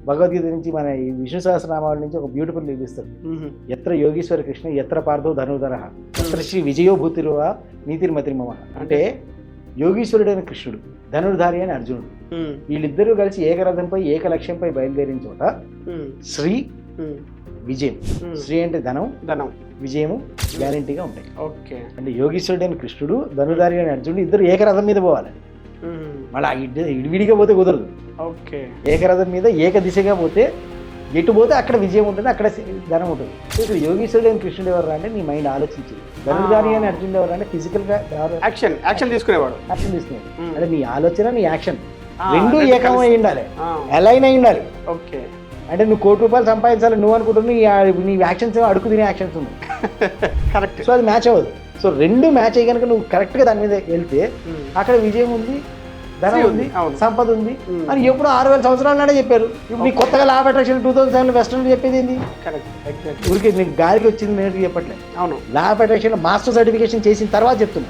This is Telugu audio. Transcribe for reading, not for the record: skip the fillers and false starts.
భగవద్గీత నుంచి మన ఈ విష్ణు సహస్రనామాల నుంచి ఒక బ్యూటిఫుల్ లిపిస్తారు. ఎత్ర యోగీశ్వర కృష్ణ ఎత్ర పార్థో ధనుధర ఎత్ర శ్రీ విజయో భూతిరువా నీతిర్మతిర్మమ. అంటే యోగీశ్వరుడైన కృష్ణుడు, ధనుర్ధారి అని అర్జునుడు, వీళ్ళిద్దరూ కలిసి ఏకరథంపై ఏక లక్ష్యంపై బయలుదేరిన చోట శ్రీ విజయం. శ్రీ అంటే ధనం, విజయము గ్యారంటీగా ఉంటాయి. ఓకే. అంటే యోగీశ్వరుడైన కృష్ణుడు, ధనుర్ధారి అని అర్జునుడు ఇద్దరు ఏకరథం మీద పోవాలి. మళ్ళీ ఇడివిడిగా పోతే కుదరదు. ఓకే. ఏకరథం మీద ఏక దిశగా పోతే ఎటు పోతే అక్కడ విజయం ఉంటుంది, అక్కడ ధనం ఉంటుంది. ఇక్కడ యోగీశ్వరుడైన కృష్ణుడు ఎవరు అంటే నీ మైండ్ ఆలోచించి, ధనుర్ధారి అని అర్జునుడు ఎవరు అంటే ఫిజికల్గా యాక్షన్ తీసుకునేవాడు. అంటే నీ ఆలోచన నీ యాక్షన్ రెండు ఏకమై ఉండాలి, అలైన్ అయి ఉండాలి. ఓకే. అంటే నువ్వు ₹1,00,00,000 సంపాదించాలి నువ్వు అనుకుంటున్నావు, నీ యాక్షన్స్ అడుగు తినే యాక్షన్స్ ఉన్నాయి. కరెక్ట్. సో అది మ్యాచ్ అవ్వదు. సో రెండు మ్యాచ్ అయ్యి కనుక నువ్వు కరెక్ట్గా దాని మీద వెళ్తే అక్కడ విజయం ఉంది, ధనం ఉంది, సంపద ఉంది అని ఎప్పుడు 6,000 సంవత్సరాల నాడే చెప్పారు. ఇప్పుడు నీ కొత్తగా లా ఆఫ్ అట్రాక్షన్ 2007 వెస్టర్న్ చెప్పేది ఏంది? ఊరికి నీకు గాలికి వచ్చింది నేను చెప్పట్లేదు. అవును, law of attraction master certification చేసిన తర్వాత చెప్తున్నా.